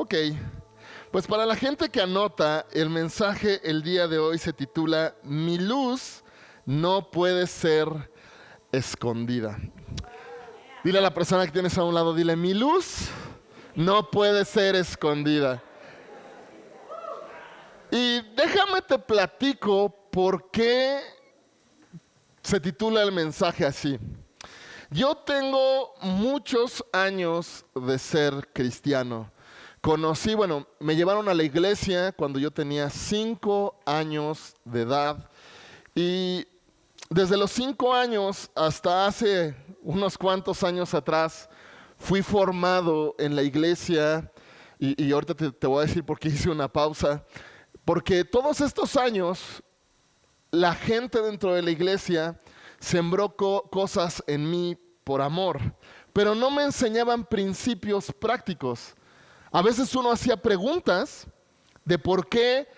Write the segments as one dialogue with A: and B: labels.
A: Ok, pues para la gente que anota, el mensaje el día de hoy se titula Mi luz no puede ser escondida. Dile a la persona que tienes a un lado, dile, mi luz no puede ser escondida. Y déjame te platico por qué se titula el mensaje así. Yo tengo muchos años de ser cristiano. Me llevaron a la iglesia cuando yo tenía 5 años de edad. Y desde los 5 años hasta hace unos cuantos años atrás, fui formado en la iglesia. Y ahorita te voy a decir por qué hice una pausa. Porque todos estos años, la gente dentro de la iglesia sembró cosas en mí por amor, pero no me enseñaban principios prácticos. A veces uno hacía preguntas de por qué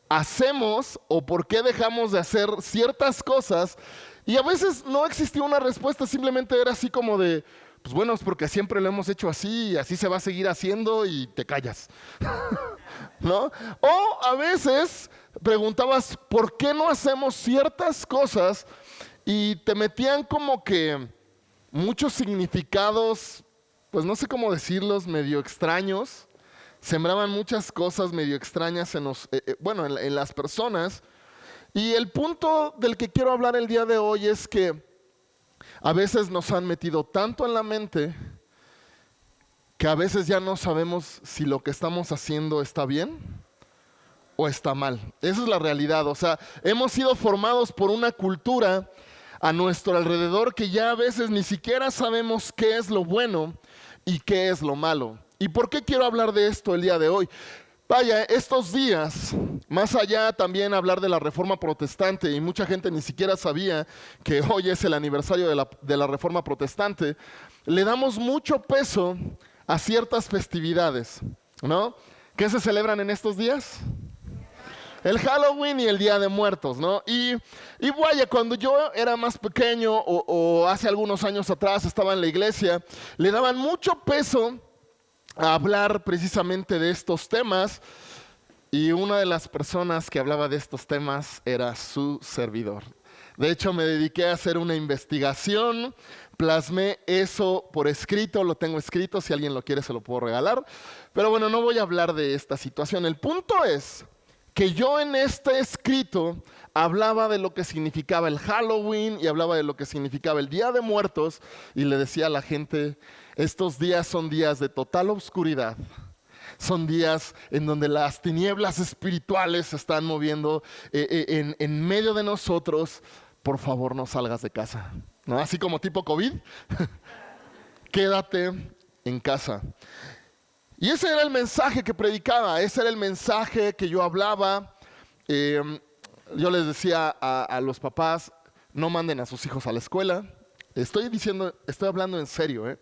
A: hacemos o por qué dejamos de hacer ciertas cosas, y a veces no existía una respuesta, simplemente era así como de, pues bueno, es porque siempre lo hemos hecho así y así se va a seguir haciendo y te callas. ¿No? O a veces preguntabas, ¿por qué no hacemos ciertas cosas? Y te metían como que muchos significados, pues no sé cómo decirlos, medio extraños. Sembraban muchas cosas medio extrañas en las personas. Y el punto del que quiero hablar el día de hoy es que a veces nos han metido tanto en la mente que a veces ya no sabemos si lo que estamos haciendo está bien o está mal. Esa es la realidad. O sea, hemos sido formados por una cultura a nuestro alrededor que ya a veces ni siquiera sabemos qué es lo bueno y qué es lo malo. ¿Y por qué quiero hablar de esto el día de hoy? Vaya, estos días, más allá también hablar de la Reforma Protestante, y mucha gente ni siquiera sabía que hoy es el aniversario de la Reforma Protestante, le damos mucho peso a ciertas festividades, ¿no? ¿Qué se celebran en estos días? El Halloween y el Día de Muertos, ¿no? Y vaya, cuando yo era más pequeño o hace algunos años atrás estaba en la iglesia, le daban mucho peso a hablar precisamente de estos temas, y una de las personas que hablaba de estos temas era su servidor. De hecho, me dediqué a hacer una investigación, plasmé eso por escrito, lo tengo escrito, si alguien lo quiere se lo puedo regalar. Pero bueno, no voy a hablar de esta situación. El punto es que yo en este escrito hablaba de lo que significaba el Halloween y hablaba de lo que significaba el Día de Muertos, y le decía a la gente, estos días son días de total oscuridad. Son días en donde las tinieblas espirituales se están moviendo en medio de nosotros. Por favor, no salgas de casa, ¿no? Así como tipo COVID. Quédate en casa. Y ese era el mensaje que predicaba, ese era el mensaje que yo hablaba. Yo les decía a los papás, no manden a sus hijos a la escuela. Estoy hablando en serio,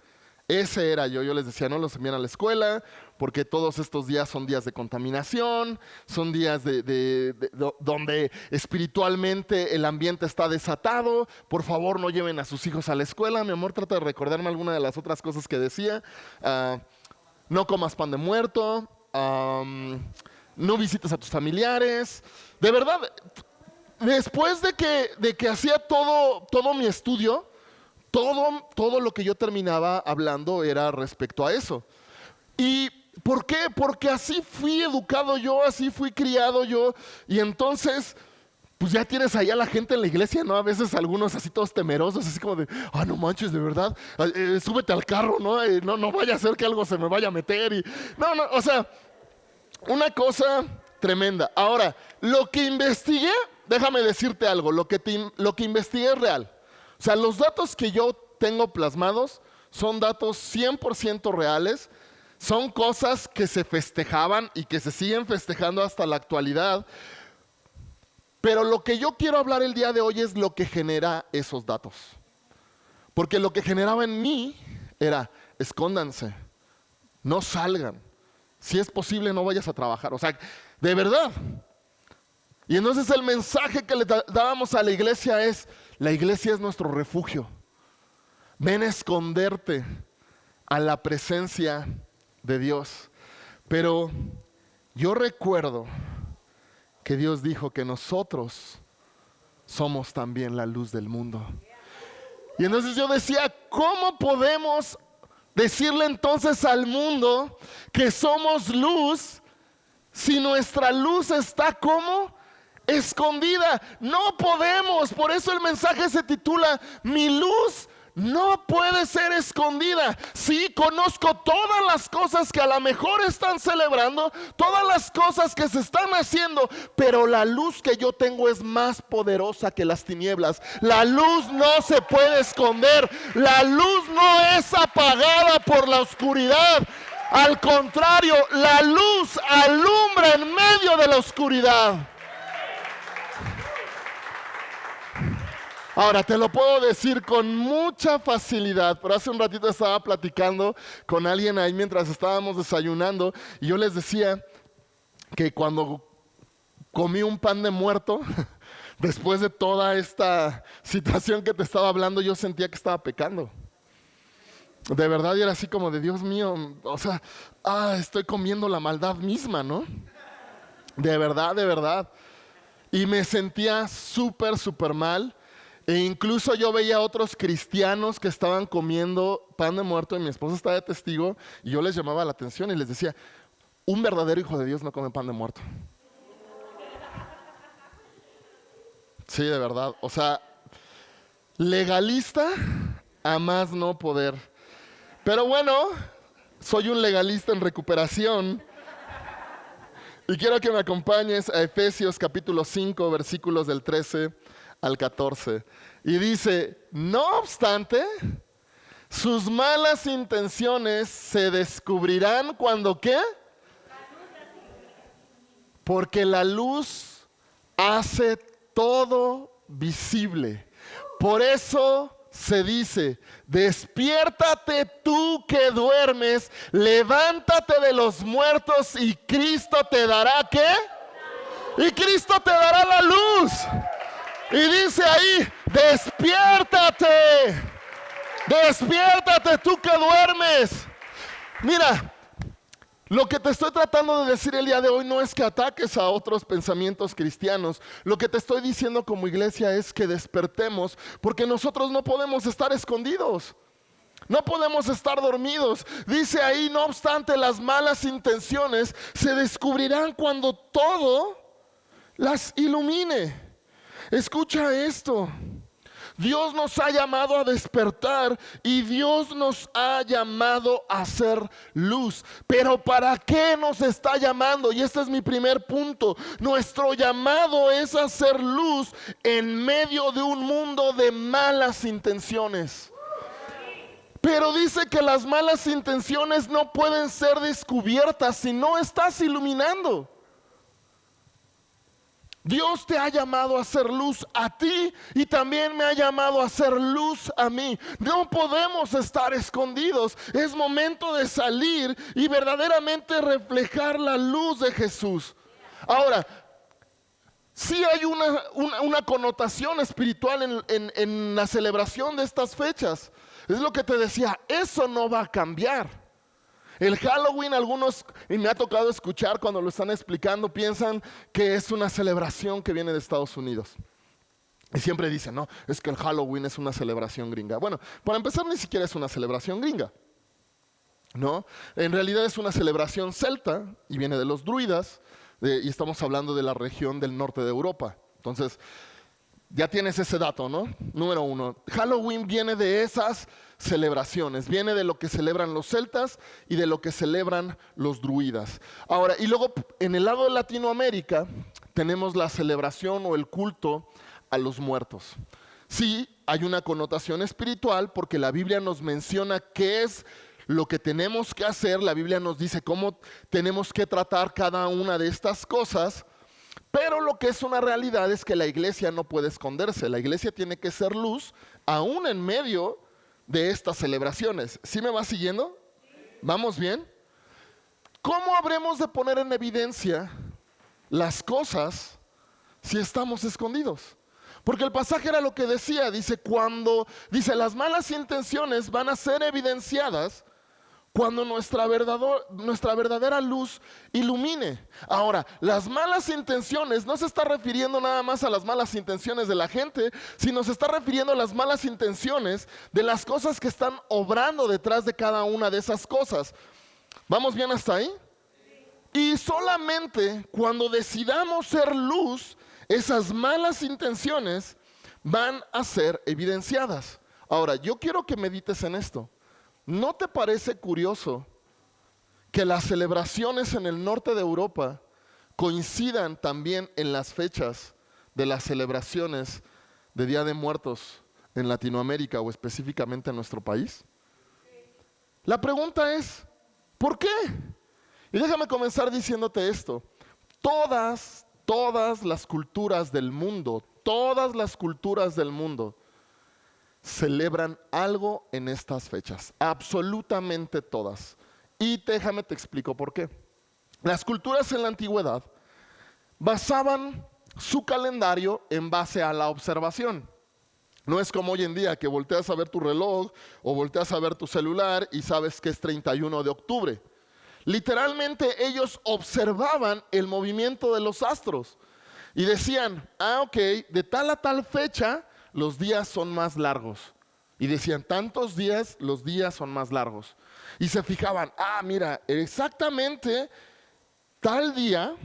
A: Ese era yo les decía, no los envíen a la escuela, porque todos estos días son días de contaminación, son días donde espiritualmente el ambiente está desatado. Por favor, no lleven a sus hijos a la escuela. Mi amor, trata de recordarme alguna de las otras cosas que decía. No comas pan de muerto, no visites a tus familiares. De verdad, después de que hacía todo mi estudio, todo lo que yo terminaba hablando era respecto a eso. ¿Y por qué? Porque así fui educado yo, así fui criado yo. Y entonces, pues ya tienes ahí a la gente en la iglesia, ¿no? A veces algunos así todos temerosos, así como de, no manches, de verdad, súbete al carro, ¿no? No vaya a ser que algo se me vaya a meter. No, o sea, una cosa tremenda. Ahora, lo que investigué, déjame decirte algo, lo que investigué es real. O sea, los datos que yo tengo plasmados son datos 100% reales, son cosas que se festejaban y que se siguen festejando hasta la actualidad. Pero lo que yo quiero hablar el día de hoy es lo que genera esos datos. Porque lo que generaba en mí era, escóndanse, no salgan, si es posible no vayas a trabajar. O sea, de verdad. Y entonces el mensaje que le dábamos a la iglesia es, la iglesia es nuestro refugio. Ven a esconderte a la presencia de Dios. Pero yo recuerdo que Dios dijo que nosotros somos también la luz del mundo. Y entonces yo decía, ¿cómo podemos decirle entonces al mundo que somos luz si nuestra luz está como escondida? No podemos. Por eso el mensaje se titula Mi luz no puede ser escondida. Sí, conozco todas las cosas que a lo mejor están celebrando, todas las cosas que se están haciendo, pero la luz que yo tengo es más poderosa que las tinieblas. La luz no se puede esconder. La luz no es apagada por la oscuridad. Al contrario, la luz alumbra en medio de la oscuridad. Ahora, te lo puedo decir con mucha facilidad, pero hace un ratito estaba platicando con alguien ahí mientras estábamos desayunando y yo les decía que cuando comí un pan de muerto, después de toda esta situación que te estaba hablando, yo sentía que estaba pecando. De verdad, y era así como de Dios mío, o sea, estoy comiendo la maldad misma, ¿no? De verdad, de verdad. Y me sentía súper mal. E incluso yo veía a otros cristianos que estaban comiendo pan de muerto y mi esposa estaba de testigo y yo les llamaba la atención y les decía, un verdadero hijo de Dios no come pan de muerto. Sí, de verdad. O sea, legalista a más no poder. Pero bueno, soy un legalista en recuperación y quiero que me acompañes a Efesios capítulo 5, versículos del 13 al 14. Y dice, no obstante, sus malas intenciones se descubrirán cuando ¿qué? Porque la luz hace todo visible. Por eso se dice, despiértate tú que duermes, levántate de los muertos y Cristo te dará ¿qué? Y Cristo te dará la luz. Y dice ahí, despiértate, despiértate tú que duermes. Mira, lo que te estoy tratando de decir el día de hoy no es que ataques a otros pensamientos cristianos. Lo que te estoy diciendo como iglesia es que despertemos, porque nosotros no podemos estar escondidos. No podemos estar dormidos. Dice ahí, no obstante, las malas intenciones se descubrirán cuando todo las ilumine. Escucha esto. Dios nos ha llamado a despertar y Dios nos ha llamado a hacer luz. Pero ¿para qué nos está llamando? Y este es mi primer punto. Nuestro llamado es a hacer luz en medio de un mundo de malas intenciones. Pero dice que las malas intenciones no pueden ser descubiertas si no estás iluminando. Dios te ha llamado a hacer luz a ti y también me ha llamado a hacer luz a mí. No podemos estar escondidos. Es momento de salir y verdaderamente reflejar la luz de Jesús. Ahora, sí hay una connotación espiritual en la celebración de estas fechas. Es lo que te decía, eso no va a cambiar. El Halloween, algunos, y me ha tocado escuchar cuando lo están explicando, piensan que es una celebración que viene de Estados Unidos. Y siempre dicen, no, es que el Halloween es una celebración gringa. Bueno, para empezar ni siquiera es una celebración gringa, ¿no? En realidad es una celebración celta y viene de los druidas, y estamos hablando de la región del norte de Europa. Entonces, ya tienes ese dato, ¿no? Número uno, Halloween viene de esas celebraciones, viene de lo que celebran los celtas y de lo que celebran los druidas. Ahora, y luego en el lado de Latinoamérica tenemos la celebración o el culto a los muertos. Sí, hay una connotación espiritual porque la Biblia nos menciona qué es lo que tenemos que hacer, la Biblia nos dice cómo tenemos que tratar cada una de estas cosas. Pero lo que es una realidad es que la iglesia no puede esconderse. La iglesia tiene que ser luz aún en medio de estas celebraciones. ¿Sí me vas siguiendo? ¿Vamos bien? ¿Cómo habremos de poner en evidencia las cosas si estamos escondidos? Porque el pasaje era lo que decía, dice las malas intenciones van a ser evidenciadas cuando nuestra verdadera luz ilumine. Ahora, las malas intenciones no se está refiriendo nada más a las malas intenciones de la gente, sino se está refiriendo a las malas intenciones de las cosas que están obrando detrás de cada una de esas cosas. ¿Vamos bien hasta ahí? Y solamente cuando decidamos ser luz, esas malas intenciones van a ser evidenciadas. Ahora, yo quiero que medites en esto. ¿No te parece curioso que las celebraciones en el norte de Europa coincidan también en las fechas de las celebraciones de Día de Muertos en Latinoamérica o específicamente en nuestro país? La pregunta es, ¿por qué? Y déjame comenzar diciéndote esto. Todas las culturas del mundo, celebran algo en estas fechas, absolutamente todas. Y déjame te explico por qué. Las culturas en la antigüedad basaban su calendario en base a la observación. No es como hoy en día que volteas a ver tu reloj o volteas a ver tu celular y sabes que es 31 de octubre. Literalmente ellos observaban el movimiento de los astros y decían, ok, de tal a tal fecha los días son más largos. Y decían, tantos días, los días son más largos. Y se fijaban, mira, exactamente tal día,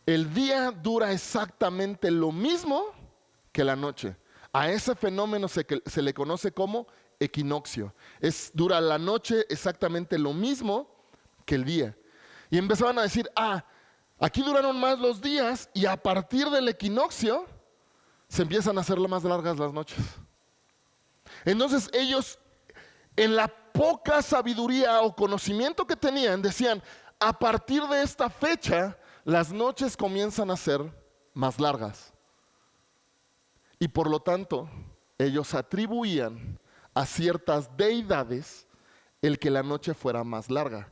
A: el día dura exactamente lo mismo que la noche. A ese fenómeno se le conoce como equinoccio. Dura la noche exactamente lo mismo que el día. Y empezaban a decir, aquí duraron más los días y a partir del equinoccio se empiezan a hacer más largas las noches. Entonces ellos, en la poca sabiduría o conocimiento que tenían, decían, a partir de esta fecha, las noches comienzan a ser más largas. Y por lo tanto, ellos atribuían a ciertas deidades el que la noche fuera más larga.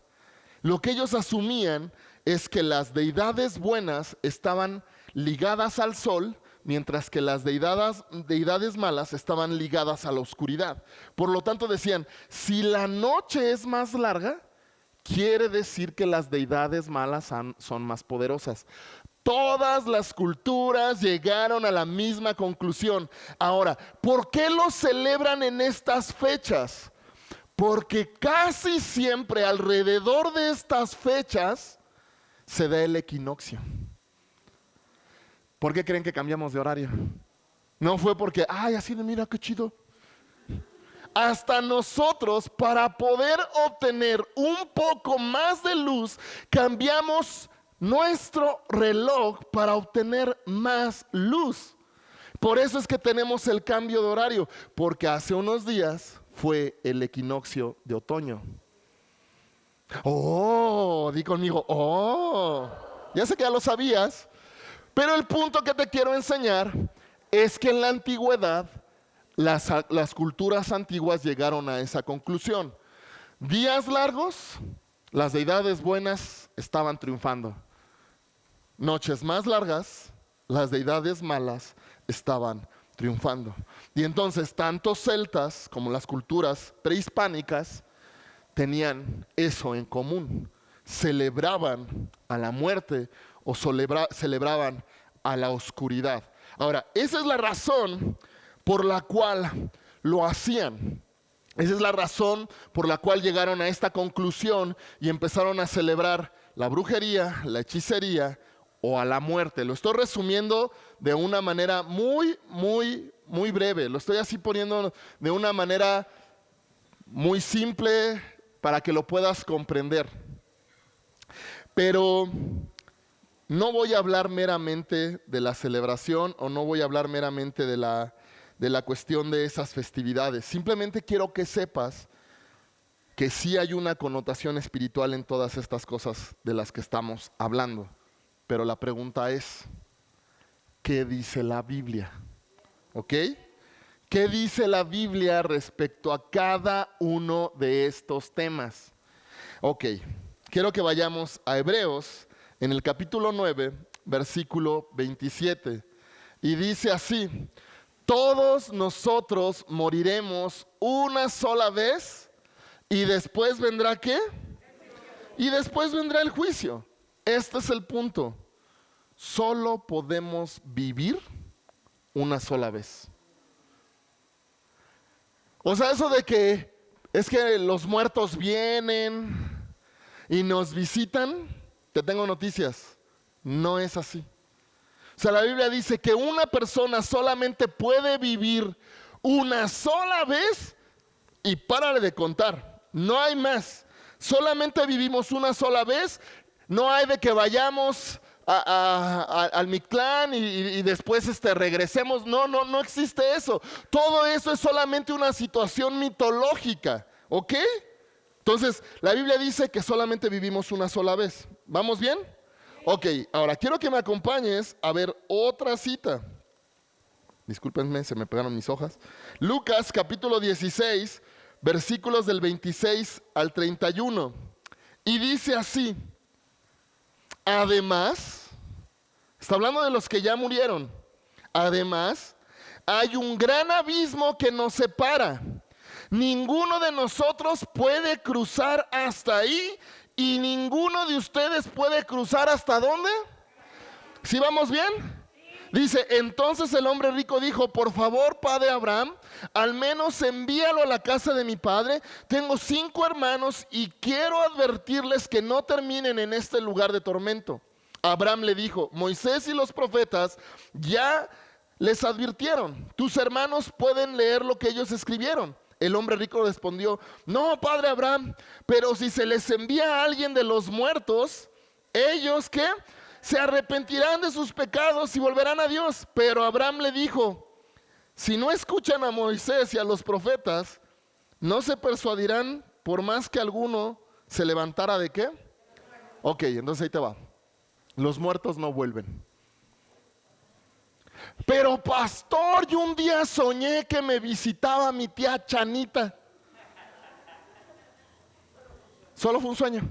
A: Lo que ellos asumían es que las deidades buenas estaban ligadas al sol, mientras que las deidades malas estaban ligadas a la oscuridad. Por lo tanto decían, si la noche es más larga, quiere decir que las deidades malas son más poderosas. Todas las culturas llegaron a la misma conclusión. Ahora, ¿por qué lo celebran en estas fechas? Porque casi siempre alrededor de estas fechas se da el equinoccio. ¿Por qué creen que cambiamos de horario? No fue porque, así de mira qué chido. Hasta nosotros, para poder obtener un poco más de luz, cambiamos nuestro reloj para obtener más luz. Por eso es que tenemos el cambio de horario, porque hace unos días fue el equinoccio de otoño. Di conmigo, ya sé que ya lo sabías, pero el punto que te quiero enseñar es que en la antigüedad, las culturas antiguas llegaron a esa conclusión. Días largos, las deidades buenas estaban triunfando. Noches más largas, las deidades malas estaban triunfando. Y entonces tanto celtas como las culturas prehispánicas tenían eso en común. Celebraban a la muerte o celebraban a la oscuridad. Ahora, esa es la razón por la cual lo hacían. Esa es la razón por la cual llegaron a esta conclusión y empezaron a celebrar la brujería, la hechicería o a la muerte. Lo estoy resumiendo de una manera muy breve. Lo estoy así poniendo de una manera muy simple para que lo puedas comprender. Pero no voy a hablar meramente de la celebración o no voy a hablar meramente de la cuestión de esas festividades. Simplemente quiero que sepas que sí hay una connotación espiritual en todas estas cosas de las que estamos hablando. Pero la pregunta es, ¿qué dice la Biblia? ¿Ok? ¿Qué dice la Biblia respecto a cada uno de estos temas? Ok, quiero que vayamos a Hebreos en el capítulo 9, versículo 27. Y dice así, todos nosotros moriremos una sola vez ¿Y después vendrá qué? Y después vendrá el juicio. Este es el punto. Solo podemos vivir una sola vez. O sea, eso de que es que los muertos vienen y nos visitan, te tengo noticias, no es así. O sea, la Biblia dice que una persona solamente puede vivir una sola vez y párale de contar, no hay más. Solamente vivimos una sola vez, no hay de que vayamos al Mictlán y después regresemos. No existe eso. Todo eso es solamente una situación mitológica, ¿ok? Entonces, la Biblia dice que solamente vivimos una sola vez. ¿Vamos bien? Ok, ahora quiero que me acompañes a ver otra cita. Discúlpenme, se me pegaron mis hojas. Lucas capítulo 16, versículos del 26 al 31. Y dice así: además, está hablando de los que ya murieron. Además, hay un gran abismo que nos separa. Ninguno de nosotros puede cruzar hasta ahí y ninguno de ustedes puede cruzar hasta ¿dónde? ¿Sí vamos bien? Dice, entonces el hombre rico dijo, por favor, padre Abraham, al menos envíalo a la casa de mi padre. Tengo 5 hermanos y quiero advertirles que no terminen en este lugar de tormento. Abraham le dijo, Moisés y los profetas ya les advirtieron. Tus hermanos pueden leer lo que ellos escribieron. El hombre rico respondió, no, padre Abraham, pero si se les envía a alguien de los muertos, ellos, ¿qué? Se arrepentirán de sus pecados y volverán a Dios. Pero Abraham le dijo, si no escuchan a Moisés y a los profetas, no se persuadirán por más que alguno se levantara ¿de qué? Ok, entonces ahí te va. Los muertos no vuelven. Pero pastor, yo un día soñé que me visitaba mi tía Chanita. Solo fue un sueño.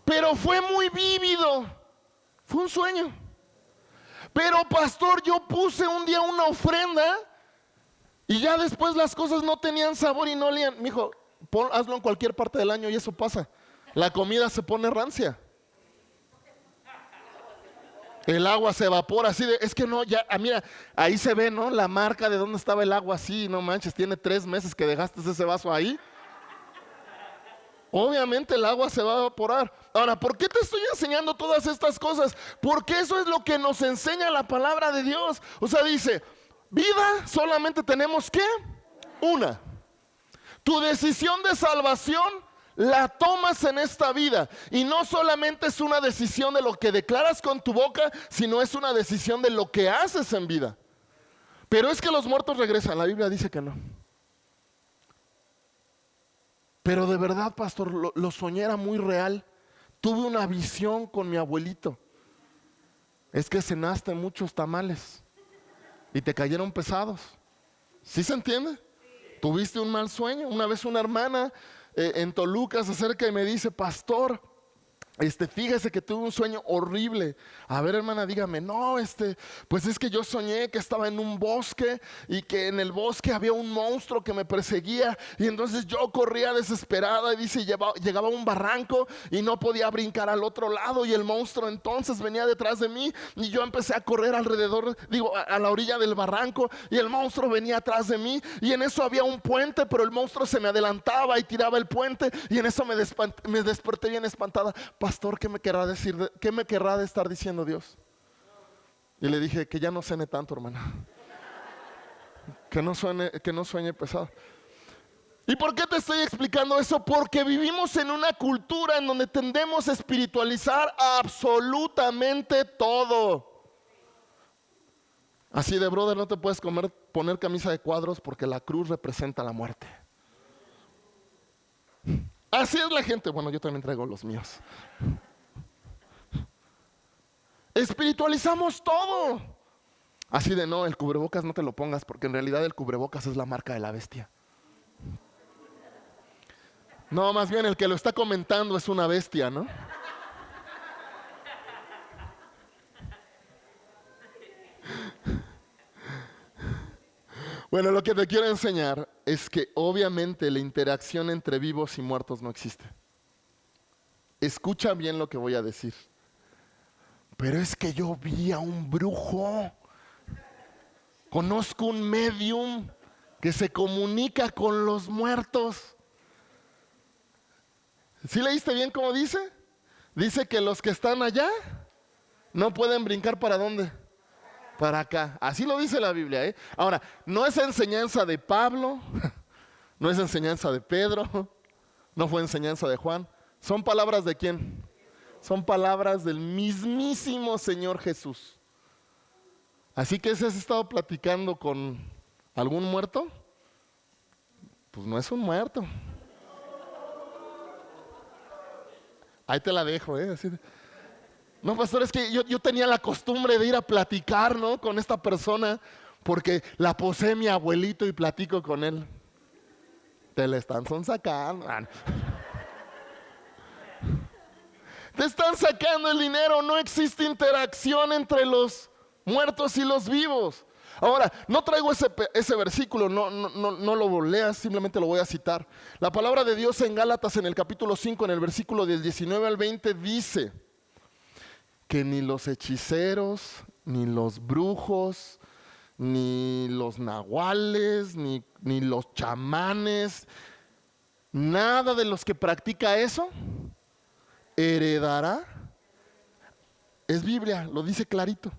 A: Pero fue muy vívido. Fue un sueño. Pero pastor, yo puse un día una ofrenda y ya después las cosas no tenían sabor y no olían. Mijo, hazlo en cualquier parte del año y eso pasa. La comida se pone rancia. El agua se evapora así de, es que no, ya, mira, ahí se ve, ¿no? La marca de dónde estaba el agua así, no manches, tiene 3 meses que dejaste ese vaso ahí. Obviamente el agua se va a evaporar. Ahora, ¿por qué te estoy enseñando todas estas cosas? Porque eso es lo que nos enseña la palabra de Dios. O sea, dice, vida solamente tenemos ¿qué? Una. Tu decisión de salvación la tomas en esta vida. Y no solamente es una decisión de lo que declaras con tu boca, sino es una decisión de lo que haces en vida. Pero es que los muertos regresan. La Biblia dice que no. Pero de verdad, pastor, lo soñé, era muy real. Tuve una visión con mi abuelito. Es que cenaste muchos tamales y te cayeron pesados. ¿Sí se entiende? Tuviste un mal sueño. Una vez una hermana en Toluca se acerca y me dice, pastor, fíjese que tuve un sueño horrible. A ver, hermana, dígame. No, pues es que yo soñé que estaba en un bosque y que en el bosque había un monstruo que me perseguía y entonces yo corría desesperada y dice, llegaba a un barranco y no podía brincar al otro lado y el monstruo entonces venía detrás de mí y yo empecé a correr alrededor, a la orilla del barranco y el monstruo venía atrás de mí y en eso había un puente, pero el monstruo se me adelantaba y tiraba el puente y en eso me desperté bien espantada. Pastor, ¿qué me querrá decir? ¿Qué me querrá de estar diciendo Dios? Y le dije, que ya no cene tanto, hermana. Que no sueñe pesado. ¿Y por qué te estoy explicando eso? Porque vivimos en una cultura en donde tendemos a espiritualizar absolutamente todo. Así de brother, no te puedes poner camisa de cuadros porque la cruz representa la muerte. Así es la gente. Bueno, yo también traigo los míos. Espiritualizamos todo. Así de no, el cubrebocas no te lo pongas porque en realidad el cubrebocas es la marca de la bestia. No, más bien el que lo está comentando es una bestia, ¿no? Bueno, lo que te quiero enseñar es que obviamente la interacción entre vivos y muertos no existe. Escucha bien lo que voy a decir. Pero es que yo vi a un brujo. Conozco un medium que se comunica con los muertos. ¿Sí leíste bien cómo dice? Dice que los que están allá no pueden brincar ¿para dónde? Para acá. Así lo dice la Biblia, ¿eh? Ahora, no es enseñanza de Pablo, no es enseñanza de Pedro, no fue enseñanza de Juan. ¿Son palabras de quién? Son palabras del mismísimo Señor Jesús. Así que si has estado platicando con algún muerto, pues no es un muerto. Ahí te la dejo, ¿eh? Así de... No, pastor, es que yo tenía la costumbre de ir a platicar, ¿no? Con esta persona, porque la posee mi abuelito y platico con él. Te la están sacando. Te están sacando el dinero, no existe interacción entre los muertos y los vivos. Ahora, no traigo ese versículo, no lo leas, simplemente lo voy a citar. La palabra de Dios en Gálatas en el capítulo 5, en el versículo del 19 al 20 dice que ni los hechiceros, ni los brujos, ni los nahuales, ni los chamanes, nada de los que practica eso, heredará. Es Biblia, lo dice clarito.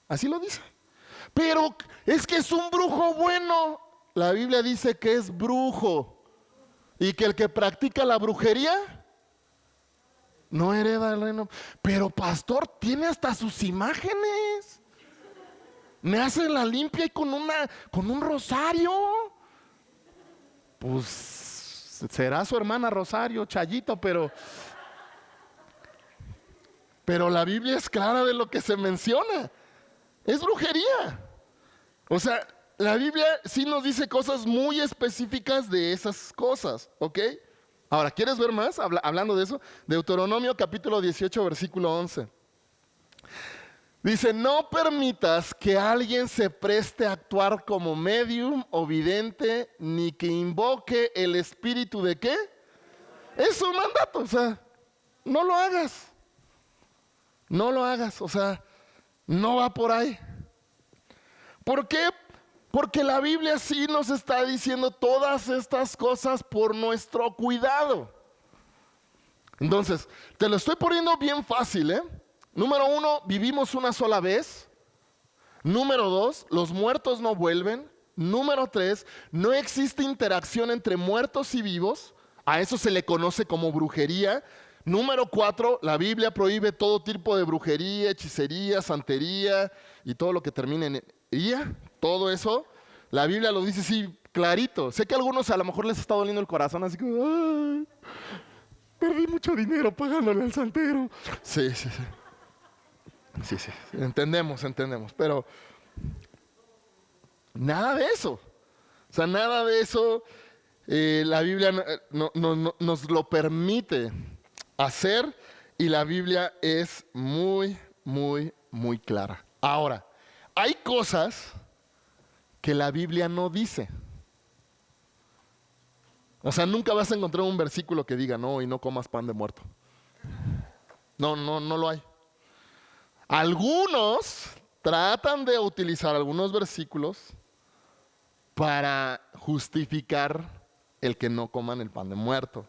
A: Así lo dice. Pero es que es un brujo bueno. La Biblia dice que es brujo. Y que el que practica la brujería no hereda el reino. Pero pastor, tiene hasta sus imágenes. Me hace la limpia y con un rosario. Pues será su hermana Rosario, Chayito, pero la Biblia es clara de lo que se menciona. Es brujería. O sea, la Biblia sí nos dice cosas muy específicas de esas cosas, ¿ok? Ahora, ¿quieres ver más? Hablando de eso, Deuteronomio capítulo 18, versículo 11. Dice, no permitas que alguien se preste a actuar como medium o vidente, ni que invoque el espíritu de ¿qué? Es un mandato, o sea, no lo hagas. No lo hagas, o sea, no va por ahí. ¿Por qué? Porque la Biblia sí nos está diciendo todas estas cosas por nuestro cuidado. Entonces, te lo estoy poniendo bien fácil, ¿eh? Número 1, vivimos una sola vez. Número 2, los muertos no vuelven. Número 3, no existe interacción entre muertos y vivos. A eso se le conoce como brujería. Número 4, la Biblia prohíbe todo tipo de brujería, hechicería, santería y todo lo que termine en ía. Todo eso, la Biblia lo dice así clarito. Sé que a algunos a lo mejor les está doliendo el corazón, así como, ay, perdí mucho dinero pagándole al santero. Sí. Entendemos, pero nada de eso. O sea, nada de eso la Biblia nos lo permite hacer y la Biblia es muy, muy, muy clara. Ahora, hay cosas que la Biblia no dice. O sea, nunca vas a encontrar un versículo que diga, no, y no comas pan de muerto. No lo hay. Algunos tratan de utilizar algunos versículos para justificar el que no coman el pan de muerto.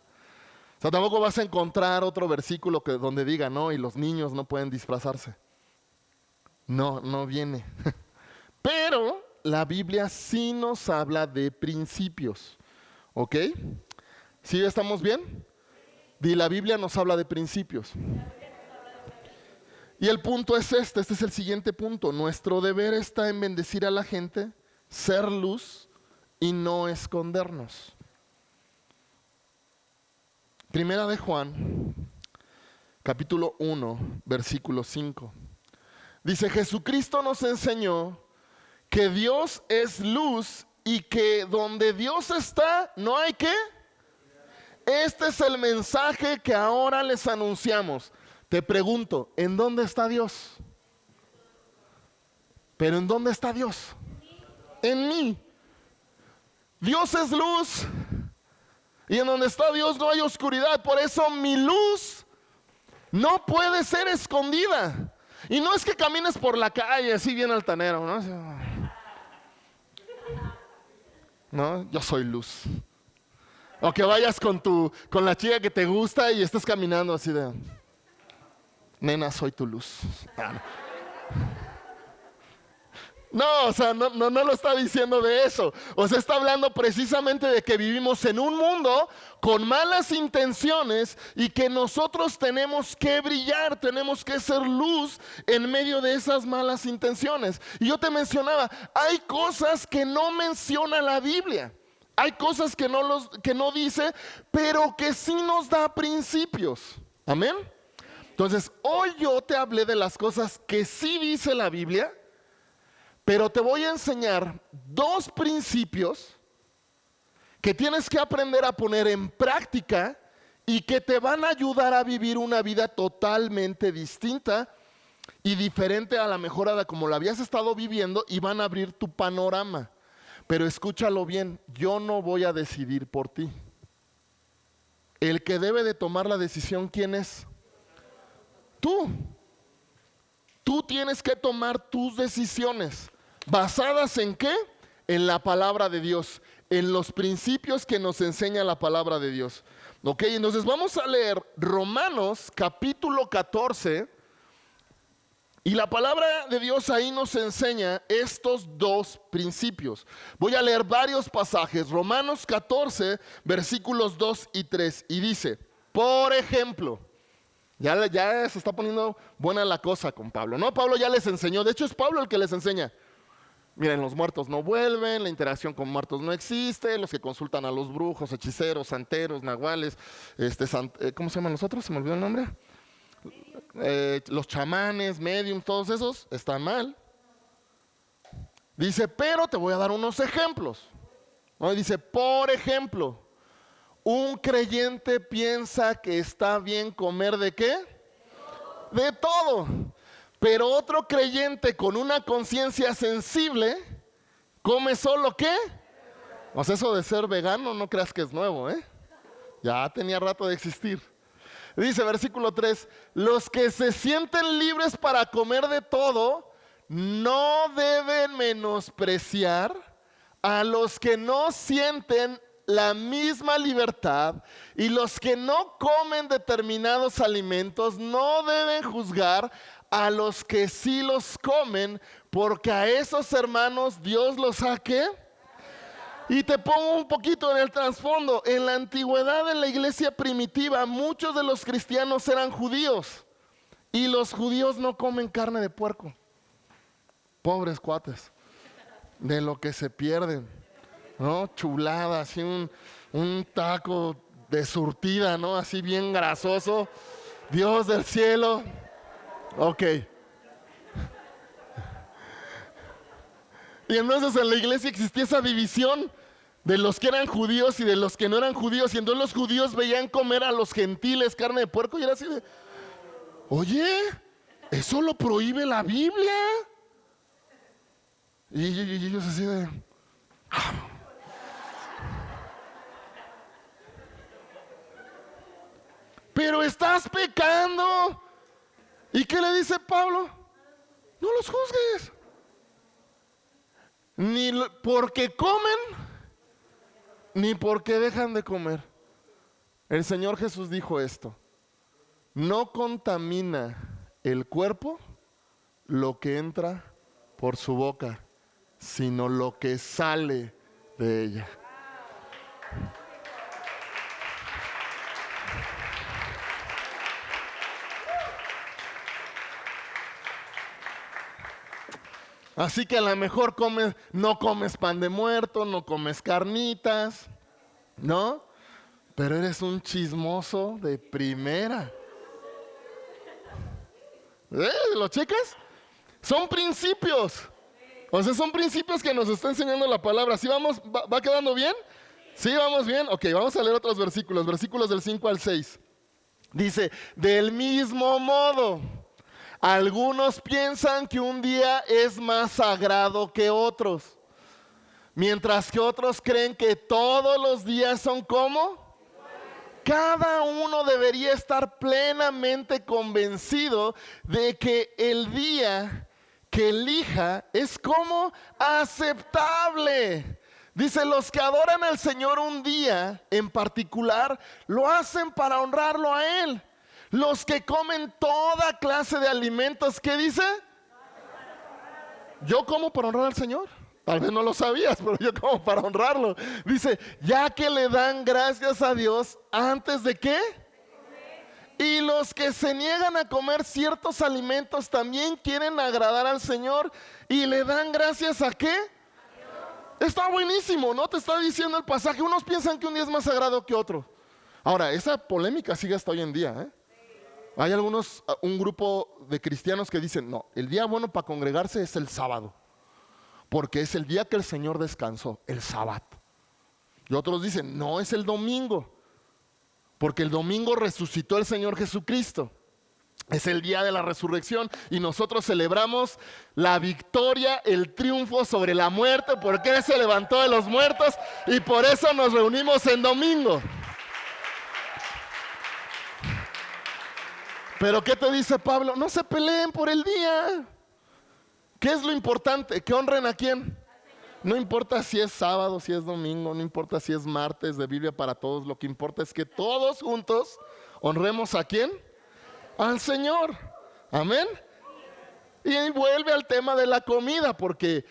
A: O sea, tampoco vas a encontrar otro versículo donde diga, no, y los niños no pueden disfrazarse. No viene. Pero la Biblia sí nos habla de principios. ¿Ok? ¿Sí estamos bien? Y la Biblia nos habla de principios. Y el punto es este es el siguiente punto. Nuestro deber está en bendecir a la gente, ser luz y no escondernos. Primera de Juan, capítulo 1, versículo 5. Dice, Jesucristo nos enseñó que Dios es luz y que donde Dios está, no hay ¿qué? Este es el mensaje que ahora les anunciamos. Te pregunto, ¿en dónde está Dios? ¿Pero en dónde está Dios? En mí. Dios es luz. Y en donde está Dios no hay oscuridad. Por eso mi luz no puede ser escondida. Y no es que camines por la calle así bien altanero, ¿no? No, yo soy luz. O que vayas con la chica que te gusta y estés caminando así de, nena, soy tu luz. No, o sea, no lo está diciendo de eso. O sea, está hablando precisamente de que vivimos en un mundo con malas intenciones y que nosotros tenemos que brillar, tenemos que ser luz en medio de esas malas intenciones. Y yo te mencionaba, hay cosas que no menciona la Biblia. Hay cosas que no dice, pero que sí nos da principios. Amén. Entonces, hoy yo te hablé de las cosas que sí dice la Biblia. Pero te voy a enseñar 2 principios que tienes que aprender a poner en práctica y que te van a ayudar a vivir una vida totalmente distinta y diferente a la mejor a la como la habías estado viviendo, y van a abrir tu panorama. Pero escúchalo bien, yo no voy a decidir por ti. El que debe de tomar la decisión, ¿quién es? Tú. Tú tienes que tomar tus decisiones. ¿Basadas en qué? En la palabra de Dios, en los principios que nos enseña la palabra de Dios. Ok, entonces vamos a leer Romanos capítulo 14. Y la palabra de Dios ahí nos enseña estos 2 principios. Voy a leer varios pasajes. Romanos 14, versículos 2 y 3. Y dice, por ejemplo, ya se está poniendo buena la cosa con Pablo, ¿no? Pablo ya les enseñó. De hecho, es Pablo el que les enseña. Miren, los muertos no vuelven, la interacción con muertos no existe, los que consultan a los brujos, hechiceros, santeros, nahuales, ¿cómo se llaman los otros? Se me olvidó el nombre. Los chamanes, mediums, todos esos están mal. Dice, pero te voy a dar unos ejemplos. ¿No? Y dice, por ejemplo, un creyente piensa que está bien comer ¿de qué? De todo. Pero otro creyente con una conciencia sensible come solo ¿qué? O sea, eso de ser vegano no creas que es nuevo, ¿eh? Ya tenía rato de existir. Dice versículo 3, los que se sienten libres para comer de todo no deben menospreciar a los que no sienten la misma libertad, y los que no comen determinados alimentos no deben juzgar a los que sí los comen, porque a esos hermanos Dios los saque. Y te pongo un poquito en el trasfondo. En la antigüedad, en la iglesia primitiva, muchos de los cristianos eran judíos, y los judíos no comen carne de puerco. Pobres cuates, de lo que se pierden, ¿no? Chulada, así un taco de surtida, ¿no? Así bien grasoso. Dios del cielo. Ok. Y entonces en la iglesia existía esa división de los que eran judíos y de los que no eran judíos. Y entonces los judíos veían comer a los gentiles carne de puerco y era así de, oye, eso lo prohíbe la Biblia. Y ellos así de, pero estás pecando. ¿Y qué le dice Pablo? No los juzgues. Ni porque comen, ni porque dejan de comer. El Señor Jesús dijo esto: no contamina el cuerpo lo que entra por su boca, sino lo que sale de ella. Así que a lo mejor no comes pan de muerto, no comes carnitas, ¿no? Pero eres un chismoso de primera. ¿Lo checas? Son principios. O sea, son principios que nos está enseñando la palabra. ¿Sí vamos? ¿Va quedando bien? ¿Sí vamos bien? Ok, vamos a leer otros versículos. Versículos del 5 al 6. Dice, del mismo modo, algunos piensan que un día es más sagrado que otros. Mientras que otros creen que todos los días son como. Cada uno debería estar plenamente convencido de que el día que elija es como aceptable. Dice, los que adoran al Señor un día en particular, lo hacen para honrarlo a Él. Los que comen toda clase de alimentos, ¿qué dice? Yo como para honrar al Señor. Tal vez no lo sabías, pero yo como para honrarlo. Dice, ya que le dan gracias a Dios antes de qué. Y los que se niegan a comer ciertos alimentos también quieren agradar al Señor y le dan gracias a qué. Está buenísimo, ¿no? Te está diciendo el pasaje. Unos piensan que un día es más sagrado que otro. Ahora, esa polémica sigue hasta hoy en día, ¿eh? Hay un grupo de cristianos que dicen, no, el día bueno para congregarse es el sábado, porque es el día que el Señor descansó, el sábado. Y otros dicen, no, es el domingo, porque el domingo resucitó el Señor Jesucristo. Es el día de la resurrección y nosotros celebramos la victoria, el triunfo sobre la muerte, porque Él se levantó de los muertos y por eso nos reunimos en domingo. Pero ¿qué te dice Pablo? No se peleen por el día. ¿Qué es lo importante? ¿Que honren a quién? No importa si es sábado, si es domingo, no importa si es martes de Biblia para todos. Lo que importa es que todos juntos honremos ¿a quién? Al Señor. Amén. Y vuelve al tema de la comida, porque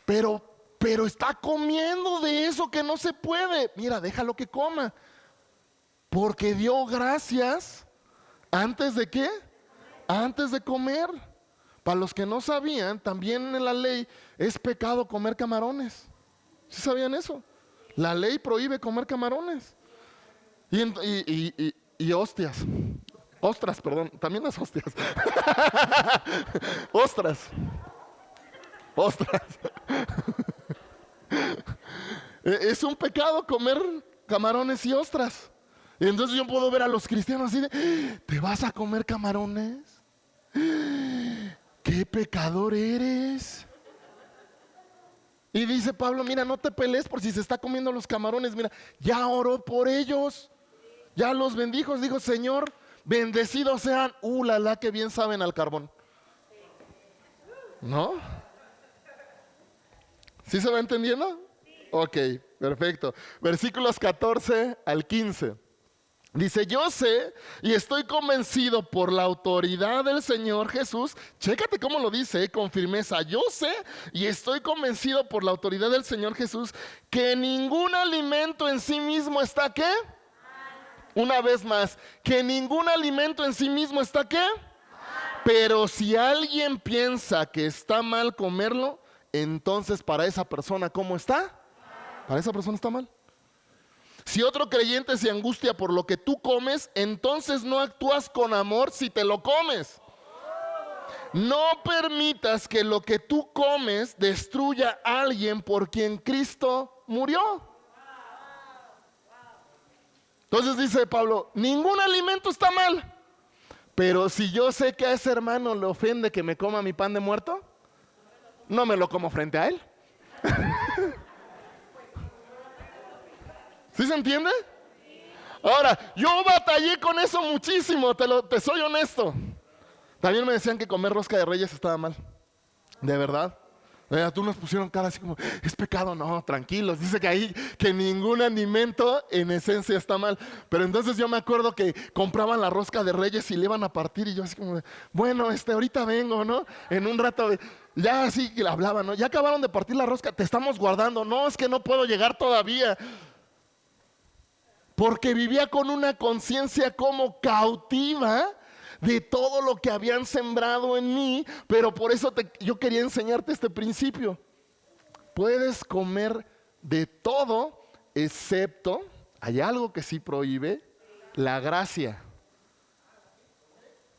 A: pero está comiendo de eso que no se puede. Mira, déjalo que coma, porque dio gracias antes de qué, antes de comer. Para los que no sabían, también en la ley es pecado comer camarones. ¿Sí sabían eso? La ley prohíbe comer camarones y hostias. Ostras, perdón, también las hostias. Ostras. Es un pecado comer camarones y ostras. Y entonces yo puedo ver a los cristianos así de, ¿te vas a comer camarones? ¡Qué pecador eres! Y dice Pablo, mira, no te pelees por si se está comiendo los camarones. Mira, ya oró por ellos, ya los bendijo. Dijo, Señor, bendecidos sean. La que bien saben al carbón. ¿No? ¿Sí se va entendiendo? Ok, perfecto. Versículos 14 al 15. Dice, yo sé y estoy convencido por la autoridad del Señor Jesús. Chécate cómo lo dice, con firmeza. Yo sé y estoy convencido por la autoridad del Señor Jesús que ningún alimento en sí mismo está ¿qué? Una vez más, que ningún alimento en sí mismo está ¿qué? Pero si alguien piensa que está mal comerlo, entonces para esa persona, ¿cómo está? Para esa persona está mal. Si otro creyente se angustia por lo que tú comes, entonces no actúas con amor si te lo comes. No permitas que lo que tú comes destruya a alguien por quien Cristo murió. Entonces dice Pablo, ningún alimento está mal, pero si yo sé que a ese hermano le ofende que me coma mi pan de muerto, no me lo como frente a él. ¿Sí se entiende? Ahora, yo batallé con eso muchísimo, te soy honesto. También me decían que comer rosca de reyes estaba mal. De verdad. Tú nos pusieron cara así como, es pecado. No, tranquilos. Dice que ahí, que ningún alimento en esencia está mal. Pero entonces yo me acuerdo que compraban la rosca de reyes y le iban a partir. Y yo así como, bueno, ahorita vengo, ¿no? En un rato, ya así que hablaban, ¿no? Ya acabaron de partir la rosca, te estamos guardando. No, es que no puedo llegar todavía. Porque vivía con una conciencia como cautiva de todo lo que habían sembrado en mí, pero por eso yo quería enseñarte este principio. Puedes comer de todo, excepto, hay algo que sí prohíbe, la gracia.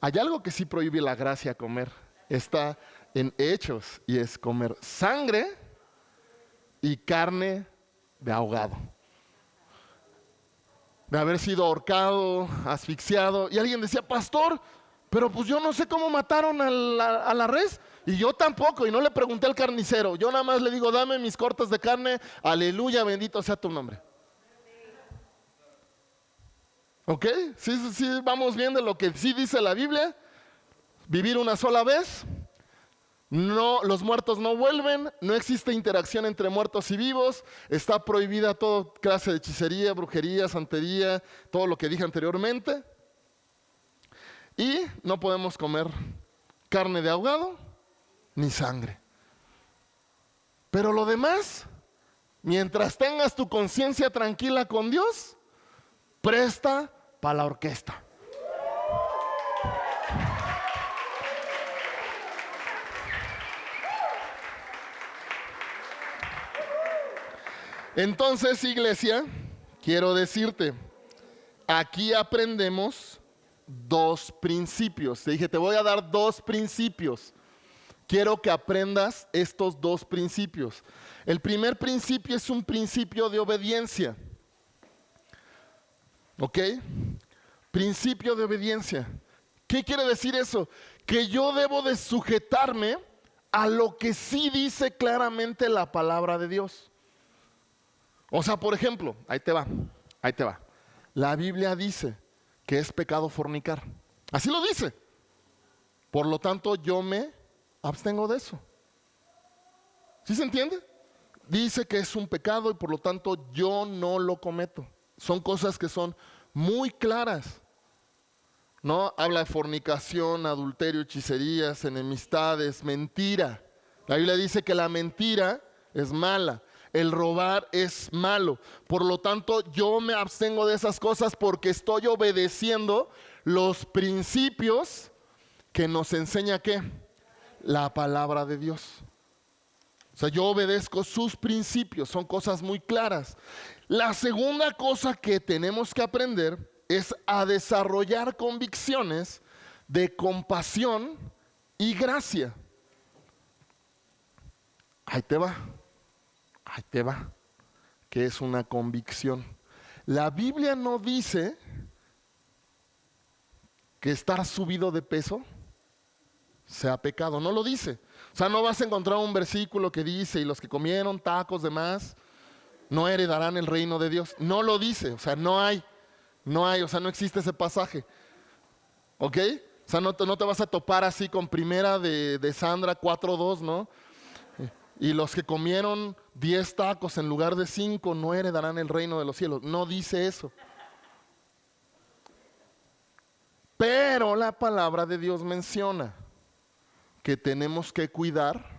A: Hay algo que sí prohíbe la gracia comer. Está en Hechos y es comer sangre y carne de ahogado. De haber sido ahorcado, asfixiado. Y alguien decía, pastor, pero pues yo no sé cómo mataron a la res. Y yo tampoco, y no le pregunté al carnicero. Yo nada más le digo, dame mis cortes de carne, aleluya, bendito sea tu nombre. ¿Ok? Sí, vamos viendo lo que sí dice la Biblia. Vivir una sola vez. No, los muertos no vuelven, no existe interacción entre muertos y vivos, está prohibida toda clase de hechicería, brujería, santería, todo lo que dije anteriormente. Y no podemos comer carne de ahogado ni sangre. Pero lo demás, mientras tengas tu conciencia tranquila con Dios, presta para la orquesta. Entonces, iglesia, quiero decirte, aquí aprendemos 2 principios. Te dije, te voy a dar 2 principios. Quiero que aprendas estos 2 principios. El primer principio es un principio de obediencia. ¿Ok? Principio de obediencia. ¿Qué quiere decir eso? Que yo debo de sujetarme a lo que sí dice claramente la palabra de Dios. O sea, por ejemplo, ahí te va. La Biblia dice que es pecado fornicar. Así lo dice. Por lo tanto, yo me abstengo de eso. ¿Sí se entiende? Dice que es un pecado y por lo tanto yo no lo cometo. Son cosas que son muy claras. ¿No? Habla de fornicación, adulterio, hechicerías, enemistades, mentira. La Biblia dice que la mentira es mala. El robar es malo. Por lo tanto, yo me abstengo de esas cosas porque estoy obedeciendo los principios que nos enseña ¿qué? La palabra de Dios. O sea, yo obedezco sus principios, son cosas muy claras. La segunda cosa que tenemos que aprender es a desarrollar convicciones de compasión y gracia. Ahí te va. ¿Qué es una convicción? La Biblia no dice que estar subido de peso sea pecado, no lo dice. O sea, no vas a encontrar un versículo que dice, y los que comieron tacos de más no heredarán el reino de Dios. No lo dice, o sea, no hay, o sea, no existe ese pasaje. ¿Ok? O sea, no te vas a topar así con primera de Sandra 4:2, ¿no? Y los que comieron 10 tacos en lugar de 5 no heredarán el reino de los cielos. No dice eso. Pero la palabra de Dios menciona que tenemos que cuidar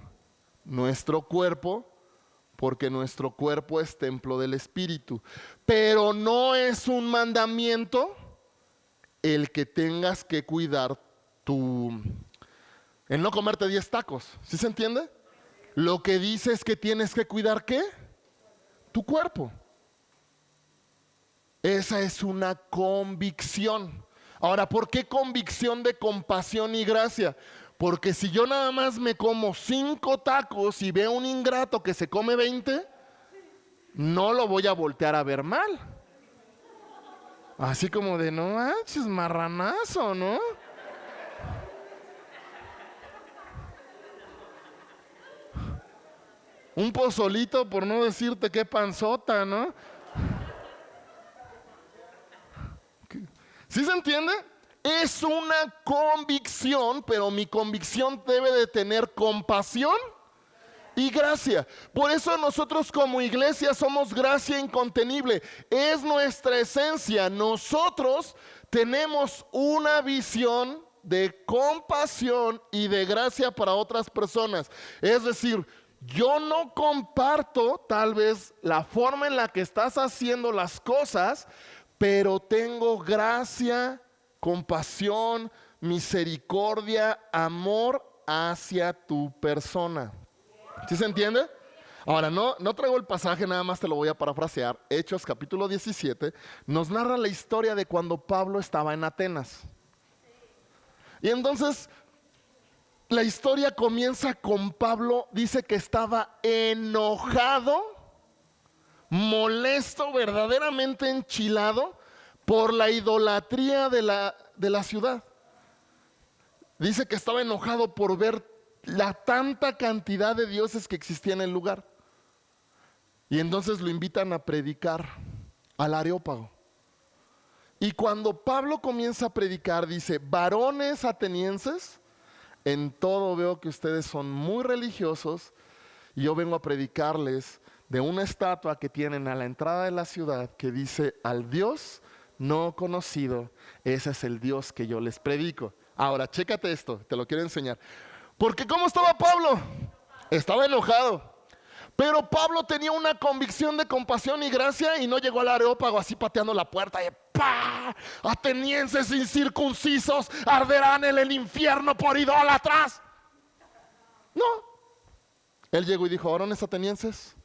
A: nuestro cuerpo porque nuestro cuerpo es templo del Espíritu. Pero no es un mandamiento el que tengas que cuidar el no comerte 10 tacos. ¿Sí se entiende? Lo que dice es que tienes que cuidar ¿qué? Tu cuerpo. Esa es una convicción. Ahora, ¿por qué convicción de compasión y gracia? Porque si yo nada más me como 5 tacos y veo un ingrato que se come 20, no lo voy a voltear a ver mal. Así como de, no manches, marranazo, ¿no? Un pozolito, por no decirte qué panzota, ¿no? ¿Sí se entiende? Es una convicción, pero mi convicción debe de tener compasión y gracia. Por eso nosotros como iglesia somos gracia incontenible. Es nuestra esencia. Nosotros tenemos una visión de compasión y de gracia para otras personas. Es decir, yo no comparto tal vez la forma en la que estás haciendo las cosas, pero tengo gracia, compasión, misericordia, amor hacia tu persona. ¿Sí se entiende? Ahora, no traigo el pasaje, nada más te lo voy a parafrasear. Hechos capítulo 17 nos narra la historia de cuando Pablo estaba en Atenas. Y entonces la historia comienza con Pablo, dice que estaba enojado, molesto, verdaderamente enchilado por la idolatría de la ciudad. Dice que estaba enojado por ver la tanta cantidad de dioses que existía en el lugar. Y entonces lo invitan a predicar al Areópago. Y cuando Pablo comienza a predicar, dice: varones atenienses, en todo veo que ustedes son muy religiosos, y yo vengo a predicarles de una estatua que tienen a la entrada de la ciudad que dice: al Dios no conocido, ese es el Dios que yo les predico. Ahora, chécate esto, te lo quiero enseñar. Porque ¿cómo estaba Pablo? Estaba enojado. Pero Pablo tenía una convicción de compasión y gracia y no llegó al Areópago así pateando la puerta y ¡pah! Atenienses incircuncisos arderán en el infierno por idólatras. No. Él llegó y dijo: varones atenienses,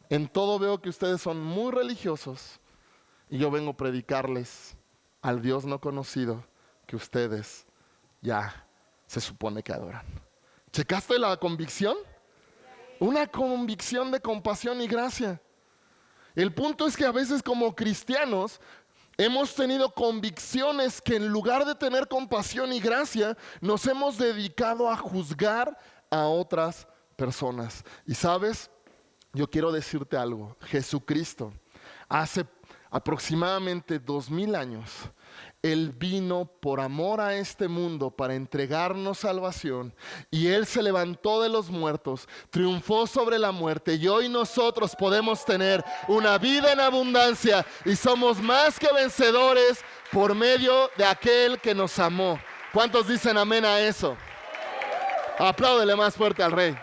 A: en todo veo que ustedes son muy religiosos y yo vengo a predicarles al Dios no conocido que ustedes ya se supone que adoran. ¿Checaste la convicción? Una convicción de compasión y gracia. El punto es que a veces como cristianos hemos tenido convicciones que en lugar de tener compasión y gracia, nos hemos dedicado a juzgar a otras personas. Y sabes, yo quiero decirte algo. Jesucristo, hace aproximadamente 2000 años, Él vino por amor a este mundo para entregarnos salvación, y Él se levantó de los muertos, triunfó sobre la muerte, y hoy nosotros podemos tener una vida en abundancia y somos más que vencedores por medio de aquel que nos amó. ¿Cuántos dicen amén a eso? Apláudele más fuerte al Rey.